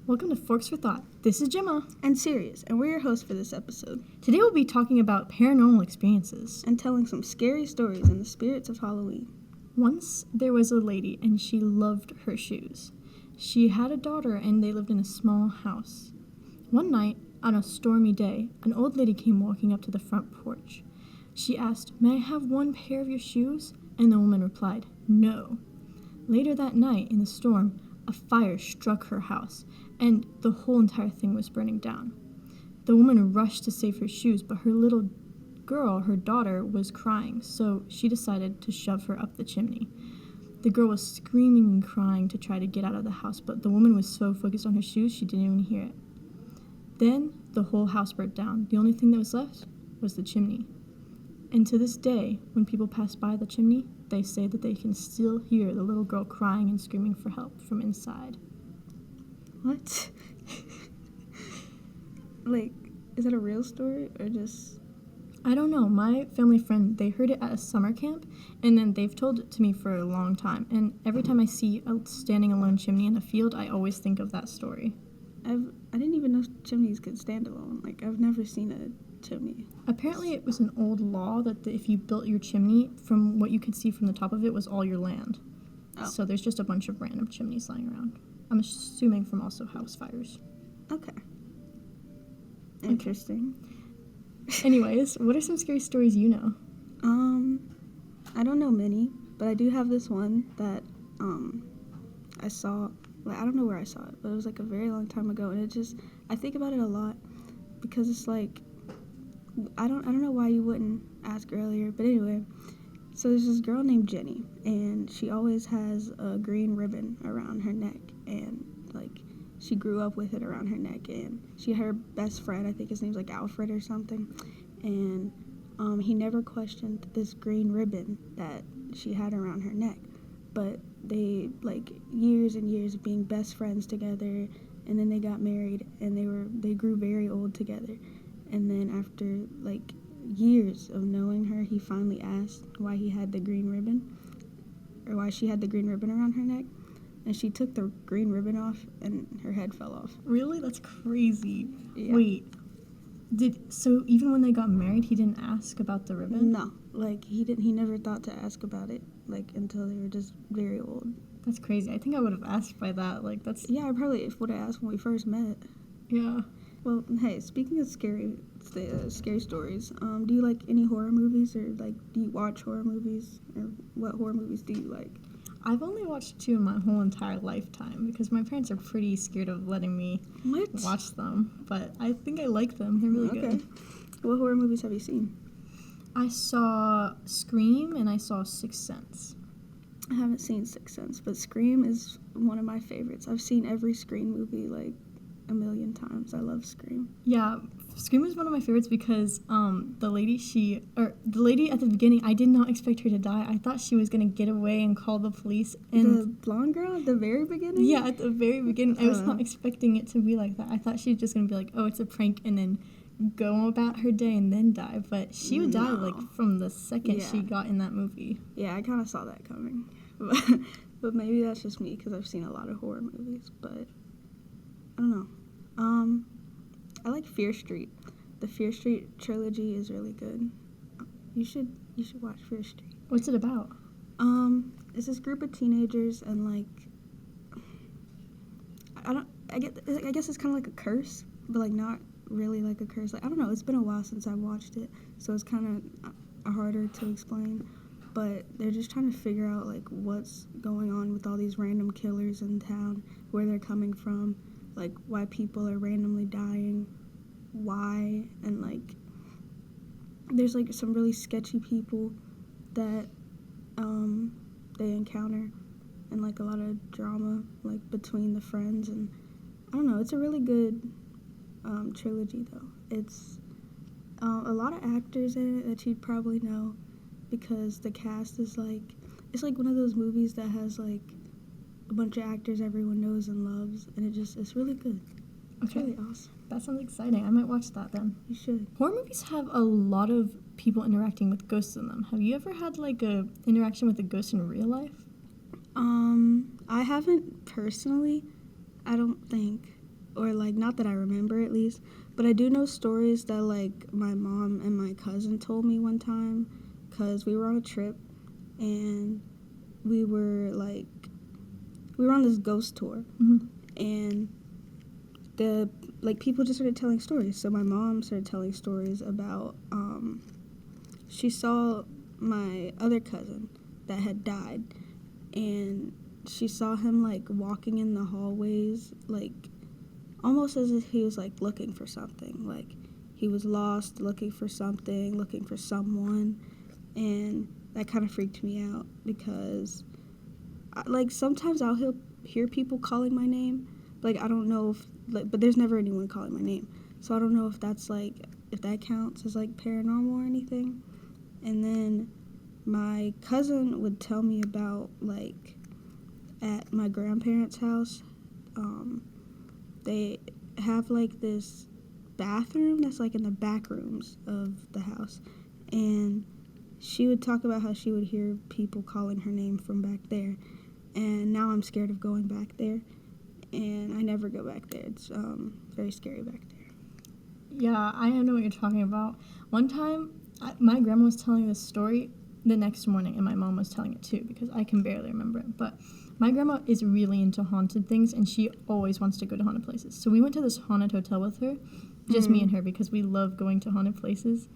Welcome to Forks for Thought. This is Gemma and Sirius, and we're your hosts for this episode. Today we'll be talking about paranormal experiences and telling some scary stories in the spirits of Halloween. Once there was a lady and she loved her shoes. She had a daughter and they lived in a small house. One night, on a stormy day, an old lady came walking up to the front porch. She asked, "May I have one pair of your shoes?" And the woman replied, "No." Later that night, in the storm, a fire struck her house, and the whole entire thing was burning down. The woman rushed to save her shoes, but her little girl, her daughter, was crying, so she decided to shove her up the chimney. The girl was screaming and crying to try to get out of the house, but the woman was so focused on her shoes she didn't even hear it. Then the whole house burnt down. The only thing that was left was the chimney. And to this day, when people pass by the chimney, they say that they can still hear the little girl crying and screaming for help from inside. What? Like, is that a real story or just... I don't know. My family friend, they heard it at a summer camp, and then they've told it to me for a long time. And every time I see a standing alone chimney in a field, I always think of that story. I didn't even know chimneys could stand alone. Like, I've never seen a chimney. Apparently it was an old law that if you built your chimney, from what you could see from the top of it was all your land. Oh. So there's just a bunch of random chimneys lying around. I'm assuming from also house fires. Okay. Interesting. Anyways, what are some scary stories you know? I don't know many, but I do have this one that I saw. Like, I don't know where I saw it, but it was like a very long time ago, and I think about it a lot because it's like I don't know why you wouldn't ask earlier, but anyway, so there's this girl named Jenny, and she always has a green ribbon around her neck, and like she grew up with it around her neck, and she had her best friend, I think his name's like Alfred or something, and he never questioned this green ribbon that she had around her neck, but they, like, years and years of being best friends together, and then they got married, and they grew very old together, and then after, like, years of knowing her, he finally asked why he had the green ribbon, or why she had the green ribbon around her neck, and she took the green ribbon off, and her head fell off. Really? That's crazy. Yeah. Wait, so even when they got married, he didn't ask about the ribbon? No, like, he never thought to ask about it, like, until they were just very old. That's crazy. I think I would have asked by that. Like, that's... Yeah, I probably would have asked when we first met. Yeah. Well, hey, speaking of scary stories, do you like any horror movies, or, like, do you watch horror movies, or what horror movies do you like? I've only watched 2 in my whole entire lifetime because my parents are pretty scared of letting me watch them, but I think I like them. They're really good. What horror movies have you seen? I saw Scream and I saw Sixth Sense. I haven't seen Sixth Sense, but Scream is one of my favorites. I've seen every Scream movie, like, a million times. I love Scream. Yeah, Scream is one of my favorites because the lady at the beginning, I did not expect her to die. I thought she was gonna get away and call the police. And the blonde girl at the very beginning? Yeah, at the very beginning. I was not expecting it to be like that. I thought she was just gonna be like, oh, it's a prank, and then go about her day and then die. But she would die, like, from the second she got in that movie. Yeah, I kind of saw that coming. But maybe that's just me because I've seen a lot of horror movies, but I don't know. I like Fear Street. The Fear Street trilogy is really good. You should watch Fear Street. What's it about? It's this group of teenagers, and, like, I guess it's kind of like a curse, but, like, not really like a curse. Like, I don't know, it's been a while since I've watched it, so it's kind of harder to explain, but they're just trying to figure out, like, what's going on with all these random killers in town, where they're coming from, like, why people are randomly dying, why, and, like, there's, like, some really sketchy people that they encounter, and, like, a lot of drama, like, between the friends, and I don't know, it's a really good trilogy, though. It's a lot of actors in it that you'd probably know, because the cast is, like, it's like one of those movies that has, like, a bunch of actors everyone knows and loves, and it's really good. It's really awesome. That sounds exciting. I might watch that then. You should. Horror movies have a lot of people interacting with ghosts in them. Have you ever had, like, a interaction with a ghost in real life? I haven't personally. I don't think. or like not that I remember at least, but I do know stories that like my mom and my cousin told me one time, because we were on a trip and we were on this ghost tour, and the like people just started telling stories. So my mom started telling stories about she saw my other cousin that had died, and she saw him like walking in the hallways, like almost as if he was like looking for something, like he was lost, looking for something, looking for someone. And that kind of freaked me out because like sometimes I'll hear people calling my name, like I don't know if like, but there's never anyone calling my name, so I don't know if that's like, if that counts as like paranormal or anything. And then my cousin would tell me about like at my grandparents' house, they have like this bathroom that's like in the back rooms of the house, and she would talk about how she would hear people calling her name from back there, and now I'm scared of going back there, and I never go back there. It's very scary back there. Yeah, I know what you're talking about. One time, my grandma was telling this story the next morning, and my mom was telling it too, because I can barely remember it. But my grandma is really into haunted things, and she always wants to go to haunted places. So we went to this haunted hotel with her, just me and her, because we love going to haunted places.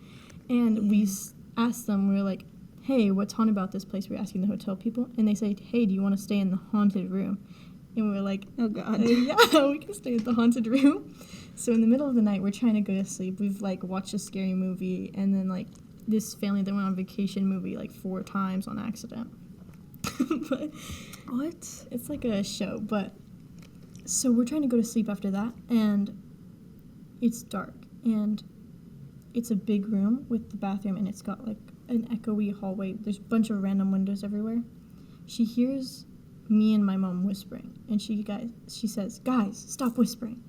And we asked them, we were like, hey, what's haunted about this place? We were asking the hotel people, and they said, hey, do you want to stay in the haunted room? And we were like, oh God. Yeah, we can stay at the haunted room. So in the middle of the night, we're trying to go to sleep. We've like watched a scary movie, and then like this family that went on vacation movie like 4 times on accident. But what? It's like a show. But so we're trying to go to sleep after that, and it's dark, and it's a big room with the bathroom, and it's got like an echoey hallway. There's a bunch of random windows everywhere. She hears me and my mom whispering, and she says, guys, stop whispering.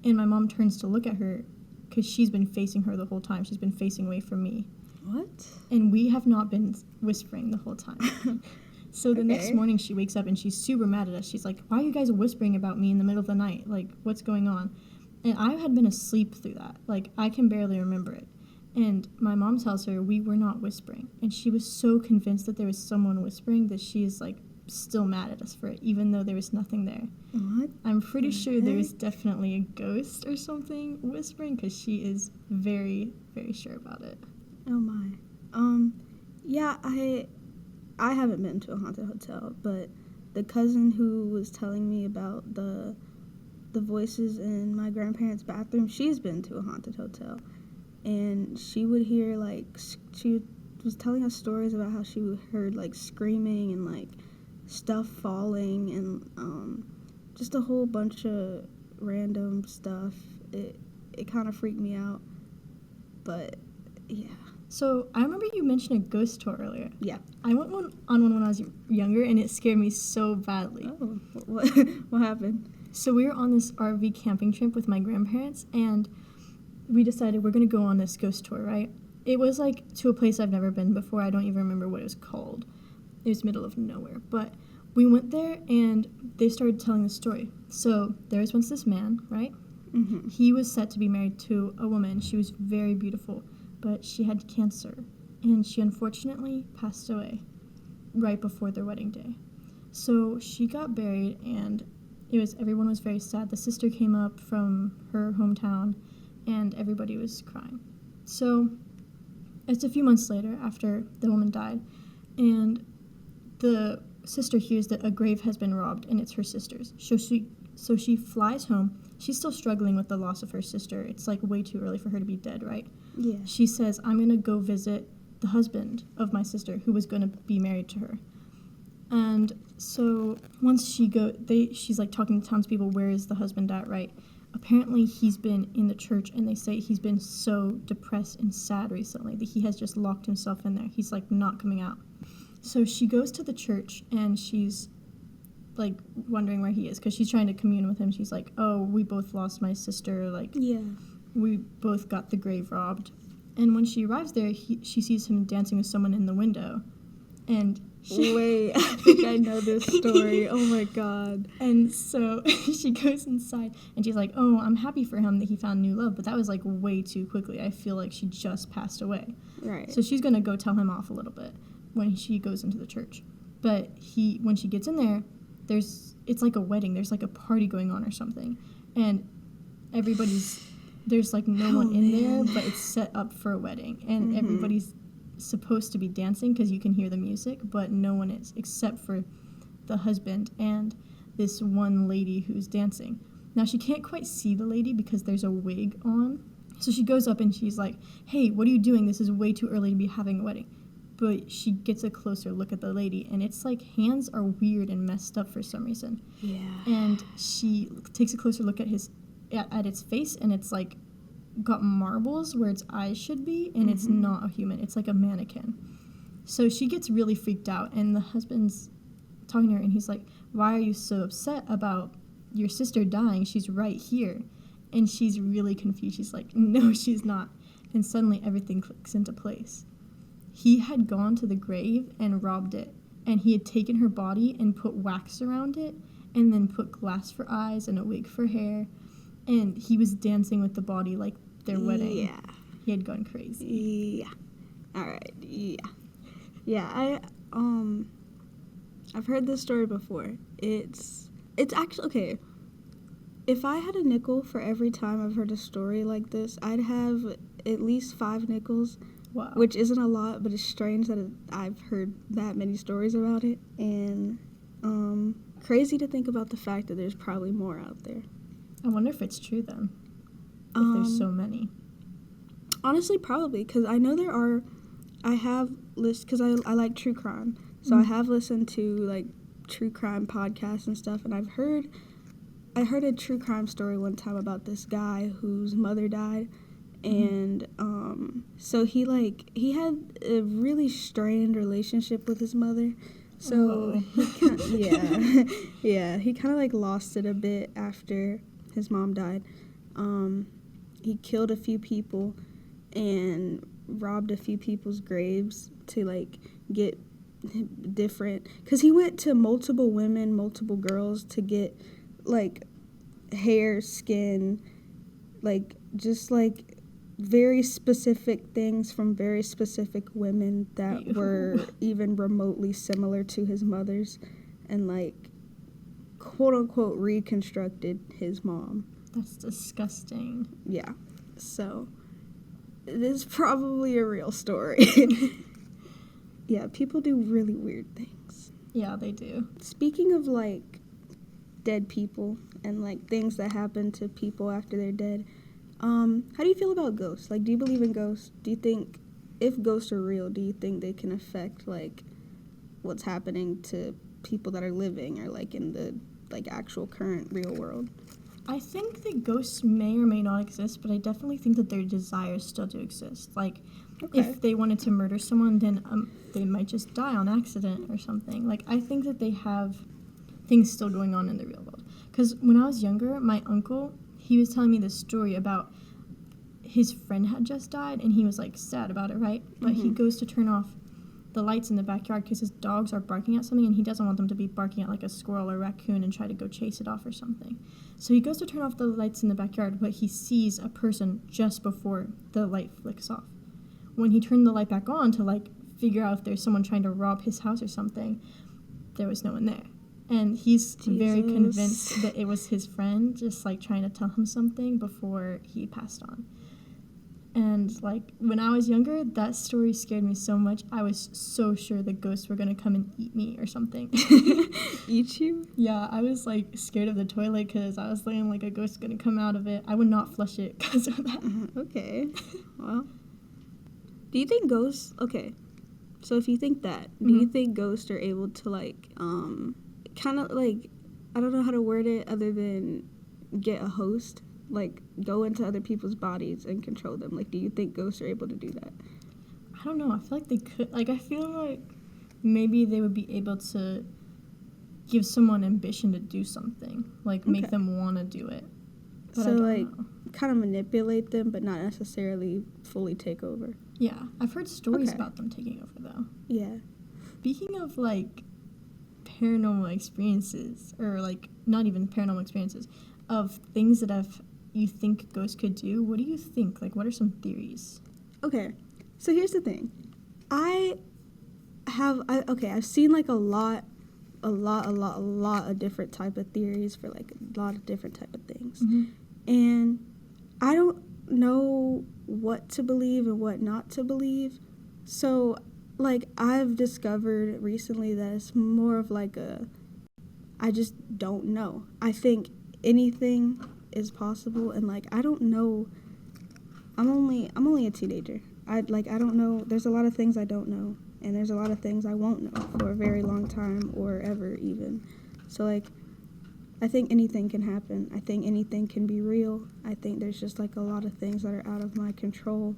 And my mom turns to look at her because she's been facing her the whole time. She's been facing away from me. What? And we have not been whispering the whole time. So the next morning she wakes up and she's super mad at us. She's like, why are you guys whispering about me in the middle of the night? Like, what's going on? And I had been asleep through that. Like, I can barely remember it. And my mom tells her we were not whispering. And she was so convinced that there was someone whispering that she is like still mad at us for it, even though there was nothing there. What? I'm pretty sure there was definitely a ghost or something whispering, because she is very, very sure about it. Oh my. Yeah, I haven't been to a haunted hotel, but the cousin who was telling me about the voices in my grandparents' bathroom, she's been to a haunted hotel, and she would hear like, she was telling us stories about how she heard like screaming and like stuff falling and just a whole bunch of random stuff. It kind of freaked me out, but yeah. So I remember you mentioned a ghost tour earlier. Yeah. I went on one when I was younger, and it scared me so badly. Oh, what happened? So we were on this RV camping trip with my grandparents, and we decided we're going to go on this ghost tour, right? It was like to a place I've never been before. I don't even remember what it was called. It was middle of nowhere. But we went there, and they started telling the story. So there was once this man, right? Mm-hmm. He was set to be married to a woman. She was very beautiful, but she had cancer, and she unfortunately passed away right before their wedding day. So she got buried, and everyone was very sad. The sister came up from her hometown, and everybody was crying. So it's a few months later after the woman died, and the sister hears that a grave has been robbed, and it's her sister's. So she flies home. She's still struggling with the loss of her sister. It's like way too early for her to be dead, right? Yeah. She says, I'm going to go visit the husband of my sister who was going to be married to her. And so once she's like talking to townspeople, where is the husband at, right? Apparently he's been in the church, and they say he's been so depressed and sad recently that he has just locked himself in there. He's like not coming out. So she goes to the church, and she's like wondering where he is, because she's trying to commune with him. She's like, oh, we both lost my sister, like, yeah, we both got the grave robbed. And when she arrives there, she sees him dancing with someone in the window, and Wait, I think I know this story. Oh my god. And so she goes inside and she's like, oh, I'm happy for him that he found new love, but that was like way too quickly. I feel like she just passed away. Right. So she's gonna go tell him off a little bit when she goes into the church. But when she gets in there, it's like a wedding. There's like a party going on or something. And there's like no one in there, but it's set up for a wedding. And everybody's supposed to be dancing because you can hear the music, but no one is except for the husband and this one lady who's dancing. Now she can't quite see the lady because there's a wig on, so she goes up and she's like, hey, what are you doing? This is way too early to be having a wedding. But she gets a closer look at the lady, and it's like hands are weird and messed up for some reason. Yeah. And she takes a closer look at its face, and it's like got marbles where its eyes should be, and it's not a human. It's like a mannequin. So she gets really freaked out, and the husband's talking to her, and he's like, why are you so upset about your sister dying? She's right here. And she's really confused. She's like, no, she's not. And suddenly everything clicks into place. He had gone to the grave and robbed it, and he had taken her body and put wax around it, and then put glass for eyes and a wig for hair, and he was dancing with the body like their wedding. Yeah. He had gone crazy. Yeah. All right. Yeah. Yeah. I've heard this story before. It's actually okay. If I had a nickel for every time I've heard a story like this, I'd have at least 5 nickels. Wow. Which isn't a lot, but it's strange that I've heard that many stories about it. And crazy to think about the fact that there's probably more out there. I wonder if it's true then. If there's so many. Honestly, probably, because I know there are. I have listened, because I like true crime. So I have listened to, like, true crime podcasts and stuff, and I heard a true crime story one time about this guy whose mother died. And so he had a really strained relationship with his mother, so he he kind of like lost it a bit after his mom died. He killed a few people and robbed a few people's graves to like get different, because he went to multiple women, multiple girls to get like hair, skin, like just like very specific things from very specific women that were even remotely similar to his mother's, and like quote unquote reconstructed his mom. That's disgusting. Yeah. So it is probably a real story. Yeah, people do really weird things. Yeah, they do. Speaking of like dead people and like things that happen to people after they're dead, how do you feel about ghosts? Like, do you believe in ghosts? Do you think, if ghosts are real, do you think they can affect, like, what's happening to people that are living or, like, in the, like, actual current real world? I think that ghosts may or may not exist, but I definitely think that their desires still do exist. Like, if they wanted to murder someone, then they might just die on accident or something. Like, I think that they have things still going on in the real world. Because when I was younger, my uncle, he was telling me this story about his friend had just died, and he was, like, sad about it, right? But he goes to turn off the lights in the backyard because his dogs are barking at something, and he doesn't want them to be barking at, like, a squirrel or raccoon and try to go chase it off or something. So he goes to turn off the lights in the backyard, but he sees a person just before the light flicks off. When he turned the light back on to, like, figure out if there's someone trying to rob his house or something, there was no one there. And he's very convinced that it was his friend just, like, trying to tell him something before he passed on. And, like, when I was younger, that story scared me so much. I was so sure the ghosts were going to come and eat me or something. Eat you? Yeah, I was, like, scared of the toilet because I was thinking, like, a ghost's going to come out of it. I would not flush it because of that. Okay. Well, do you think ghosts... Okay, so if you think that, do you think ghosts are able to, like, kind of, like, I don't know how to word it other than get a host, like, go into other people's bodies and control them? Like, do you think ghosts are able to do that? I don't know. I feel like they could. Like, I feel like maybe they would be able to give someone ambition to do something. Like, make them want to do it. But so, I don't like, know. kind of manipulate them, but not necessarily fully take over. Yeah. I've heard stories about them taking over, though. Yeah. Speaking of, like, paranormal experiences, or, like, not even paranormal experiences, of things that you think ghosts could do, what do you think? Like, what are some theories? Okay, so here's the thing. I've seen, like, a lot of different type of theories for, like, a lot of different type of things. Mm-hmm. And I don't know what to believe and what not to believe. So, like, I've discovered recently that it's more of like I just don't know. I think anything is possible, and, like, I don't know. I'm only a teenager. I don't know. There's a lot of things I don't know, and there's a lot of things I won't know for a very long time or ever even. So, like, I think anything can happen. I think anything can be real. I think there's just, like, a lot of things that are out of my control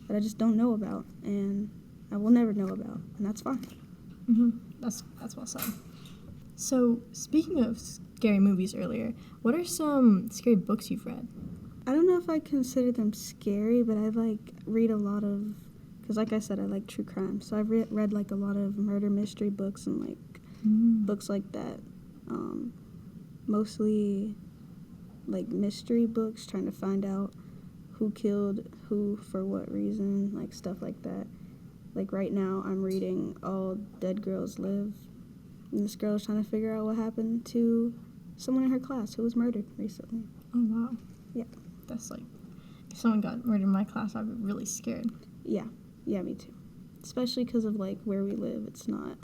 that I just don't know about, and I will never know about, and that's fine. Mm-hmm. That's well said. So, speaking of scary movies earlier, what are some scary books you've read? I don't know if I consider them scary, but I, like, read a lot of, because, like I said, I like true crime, so I've read, like, a lot of murder mystery books and, like, books like that. Mostly, like, mystery books, trying to find out who killed who for what reason, like, stuff like that. Like, right now, I'm reading All Dead Girls Live, and this girl is trying to figure out what happened to someone in her class who was murdered recently. Oh, wow. Yeah. That's, like, if someone got murdered in my class, I'd be really scared. Yeah, me too. Especially because of, like, where we live, it's not.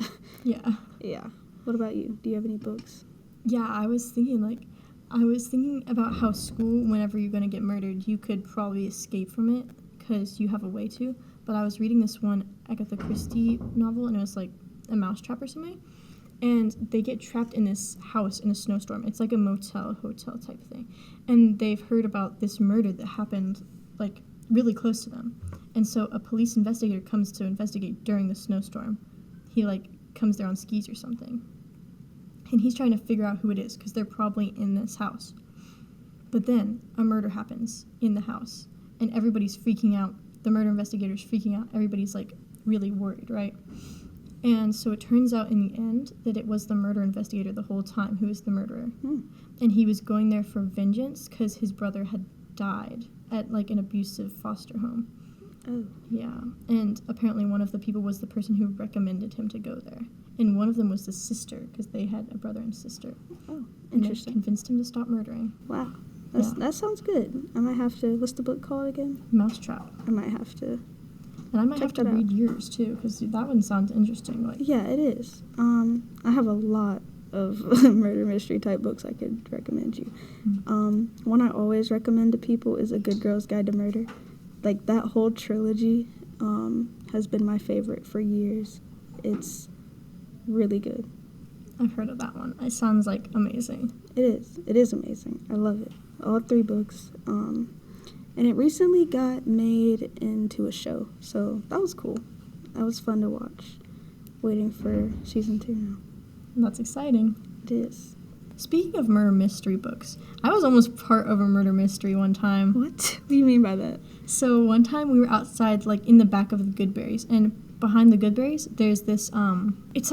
Yeah. Yeah. What about you? Do you have any books? Yeah, I was thinking about how school, whenever you're going to get murdered, you could probably escape from it because you have a way to. But I was reading this one Agatha Christie novel, and it was, like, a mousetrap or something. And they get trapped in this house in a snowstorm. It's like a hotel type thing. And they've heard about this murder that happened, like, really close to them. And so a police investigator comes to investigate during the snowstorm. He, like, comes there on skis or something. And he's trying to figure out who it is, because they're probably in this house. But then a murder happens in the house, and everybody's freaking out. The murder investigator's freaking out. Everybody's, like, really worried, right? And so it turns out in the end that it was the murder investigator the whole time who was the murderer. And he was going there for vengeance because his brother had died at, like, an abusive foster home. Oh. Yeah. And apparently one of the people was the person who recommended him to go there. And one of them was the sister, because they had a brother and sister. Oh, And they interesting. convinced him to stop murdering. Wow. Yeah. That sounds good. I might have to, what's the book called again? Mousetrap. I might have to. And I might Check have to that out. read yours, too, because that one sounds interesting. Like, Yeah, it is. I have a lot of murder mystery type books I could recommend you. One I always recommend to people is A Good Girl's Guide to Murder. Like, that whole trilogy has been my favorite for years. It's really good. I've heard of that one. It sounds, like, amazing. It is. It is amazing. I love it. All 3 books. And it recently got made into a show, so that was cool. That was fun to watch. Waiting for season 2 now. That's exciting. It is. Speaking of murder mystery books, I was almost part of a murder mystery one time. What? What do you mean by that? So one time we were outside, like, in the back of the Goodberries, and behind the Goodberries, there's this, it's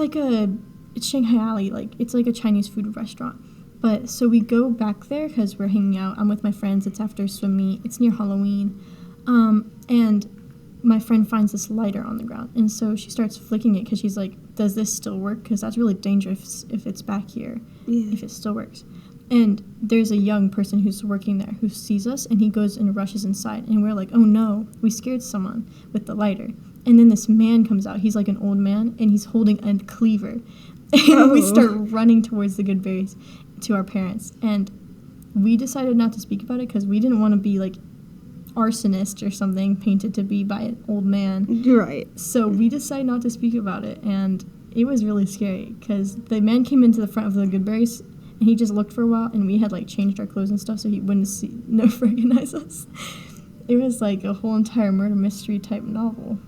Shanghai Alley, like, it's like a Chinese food restaurant. But, so we go back there because we're hanging out. I'm with my friends. It's after swim meet. It's near Halloween. And my friend finds this lighter on the ground. And so she starts flicking it because she's like, does this still work? Because that's really dangerous if it's back here, if it still works. And there's a young person who's working there who sees us, and he goes and rushes inside. And we're like, oh no, we scared someone with the lighter. And then this man comes out. He's like an old man, and he's holding a cleaver. And we start running towards the Goodberries to our parents. And we decided not to speak about it because we didn't want to be like arsonist or something painted to be by an old man. Right. So we decided not to speak about it. And it was really scary because the man came into the front of the Goodberries, and he just looked for a while, and we had like changed our clothes and stuff so he wouldn't recognize us. It was like a whole entire murder mystery type novel.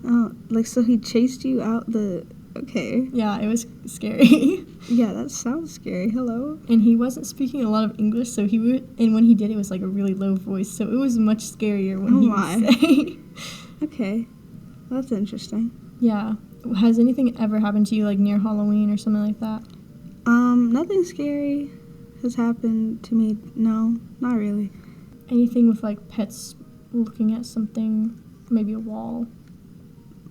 Oh, like, so he chased you out the... Okay. Yeah, it was scary. Yeah, that sounds scary. Hello? And he wasn't speaking a lot of English, so and when he did, it was like a really low voice, so it was much scarier when he would say. Okay. That's interesting. Yeah. Has anything ever happened to you, like, near Halloween or something like that? Nothing scary has happened to me. No, not really. Anything with, like, pets looking at something, maybe a wall?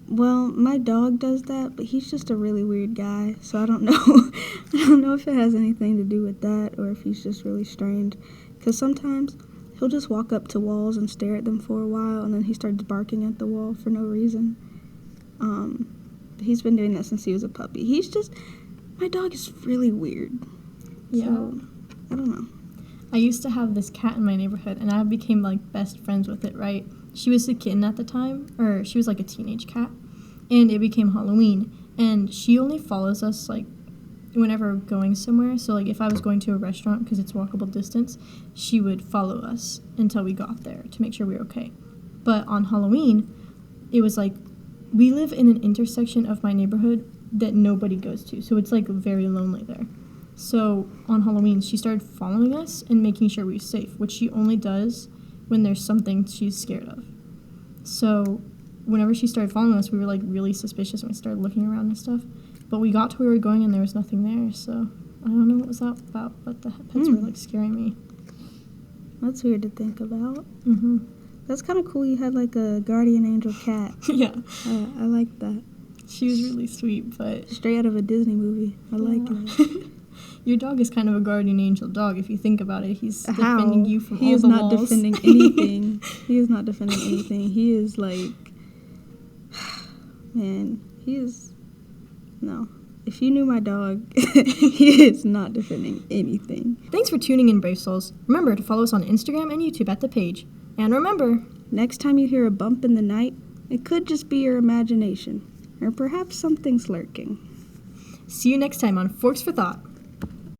Well, my dog does that, but he's just a really weird guy, so I don't know. I don't know if it has anything to do with that or if he's just really strange. Because sometimes he'll just walk up to walls and stare at them for a while, and then he starts barking at the wall for no reason. He's been doing that since he was a puppy. My dog is really weird. Yeah. So, I don't know. I used to have this cat in my neighborhood, and I became, like, best friends with it, right? She was a kitten at the time, or she was, like, a teenage cat, and it became Halloween, and she only follows us, like, whenever we're going somewhere. So, like, if I was going to a restaurant, because it's walkable distance, she would follow us until we got there to make sure we were okay. But on Halloween, it was, like, we live in an intersection of my neighborhood that nobody goes to, so it's, like, very lonely there. So on Halloween, she started following us and making sure we were safe, which she only does when there's something she's scared of. So whenever she started following us, we were, like, really suspicious, and we started looking around and stuff. But we got to where we were going, and there was nothing there, so I don't know what was that about, but the pets were, like, scaring me. That's weird to think about. Mm-hmm. That's kind of cool you had, like, a guardian angel cat. Yeah. I like that. She was really sweet, but... Straight out of a Disney movie. I like it. Your dog is kind of a guardian angel dog, if you think about it. He's defending you from all the walls. He is not defending anything. He is not defending anything. He is, like... Man, he is... No. If you knew my dog, he is not defending anything. Thanks for tuning in, Brave Souls. Remember to follow us on Instagram and YouTube at The Page. And remember... Next time you hear a bump in the night, it could just be your imagination. Or perhaps something's lurking. See you next time on Forks for Thought.